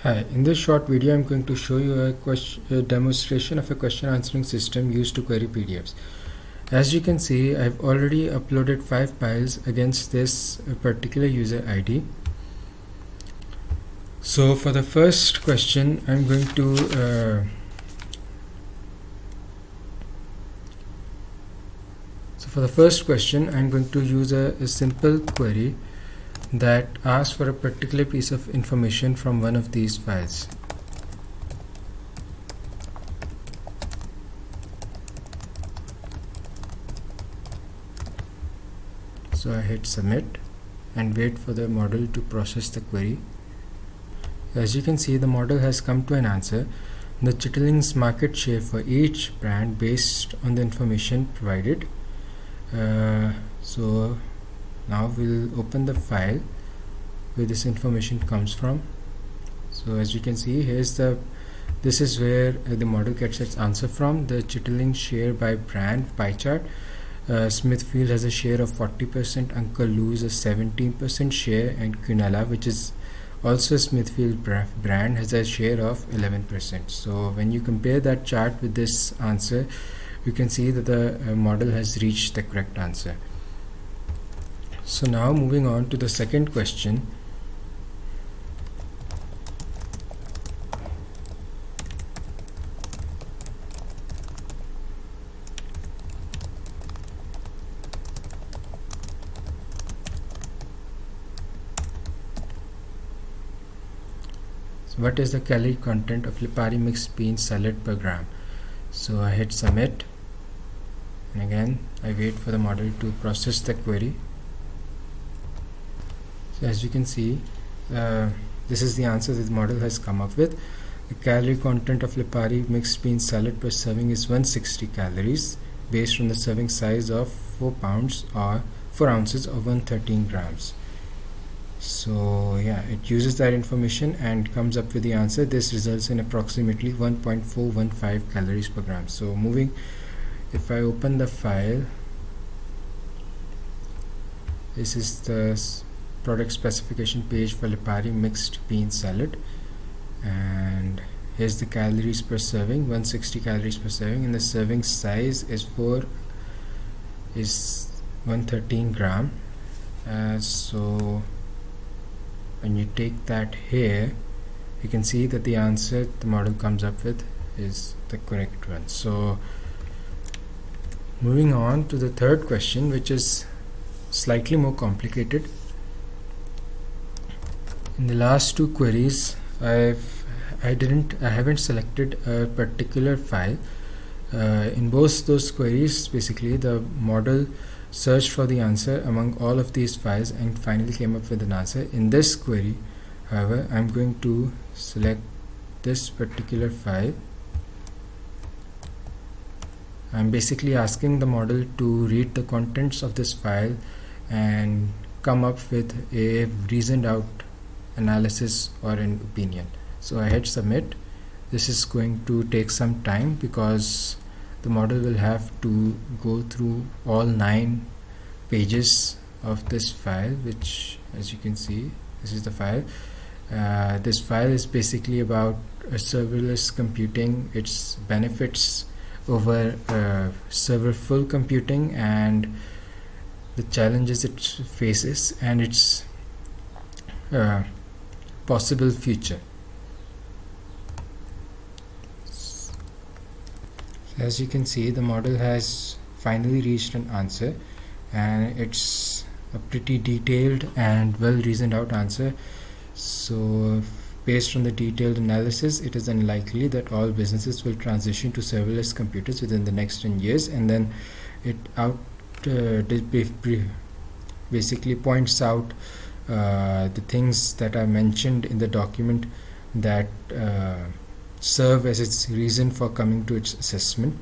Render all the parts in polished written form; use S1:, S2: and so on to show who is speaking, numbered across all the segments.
S1: Hi, in this short video I'm going to show you a demonstration of a question answering system used to query PDFs. As you can see, I've already uploaded 5 files against this particular user ID. So for the first question I'm going to use a simple query that asks for a particular piece of information from one of these files. So I hit submit and wait for the model to process the query. As you can see, the model has come to an answer. The Chitterling's market share for each brand based on the information provided. So now we'll open the file where this information comes from. So as you can see, this is where the model gets its answer from. The Chitterling share by brand pie chart. Smithfield has a share of 40%, Uncle Lou's a 17% share, and Quinella, which is also a Smithfield brand, has a share of 11%. So when you compare that chart with this answer, you can see that the model has reached the correct answer. So now moving on to the second question. So what is the calorie content of Lipari mixed bean salad per gram? So I hit submit, and again I wait for the model to process the query. So as you can see, this is the answer that the model has come up with. The calorie content of Lipari mixed bean salad per serving is 160 calories based on the serving size of 4 ounces or 113 grams. So yeah, it uses that information and comes up with the answer. This results in approximately 1.415 calories per gram. So if I open the file, this is the product specification page for Lipari mixed bean salad, and here's the calories per serving, 160 calories per serving, and the serving size is 113 gram. So when you take that here, you can see that the answer the model comes up with is the correct one. So moving on to the third question, which is slightly more complicated. In the last two queries, I haven't selected a particular file. In both those queries, basically the model searched for the answer among all of these files and finally came up with an answer. In this query, however, I'm going to select this particular file. I'm basically asking the model to read the contents of this file and come up with a reasoned out analysis or an opinion. So I hit submit. This is going to take some time because the model will have to go through all 9 pages of this file, which, as you can see, this is the file. This file is basically about serverless computing, its benefits over server full computing, and the challenges it faces, and its possible future. As you can see, the model has finally reached an answer, and it's a pretty detailed and well reasoned out answer. So based on the detailed analysis, it is unlikely that all businesses will transition to serverless computers within the next 10 years, and then it basically points out the things that are mentioned in the document that serve as its reason for coming to its assessment.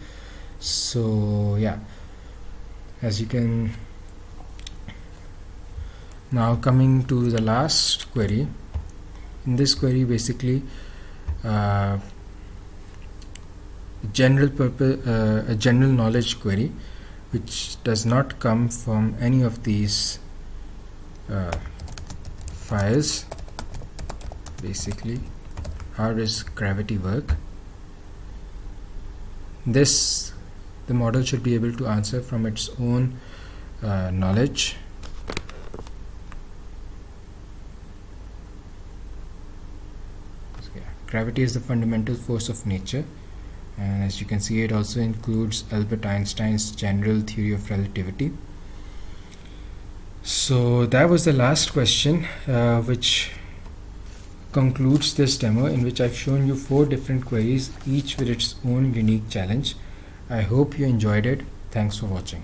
S1: So yeah, as you can now coming to the last query. In this query, basically a general knowledge query, which does not come from any of these files. Basically how does gravity work? This the model should be able to answer from its own knowledge. Gravity is the fundamental force of nature, and as you can see, it also includes Albert Einstein's general theory of relativity. So that was the last question, which concludes this demo, in which I've shown you 4 different queries, each with its own unique challenge. I hope you enjoyed it. Thanks for watching.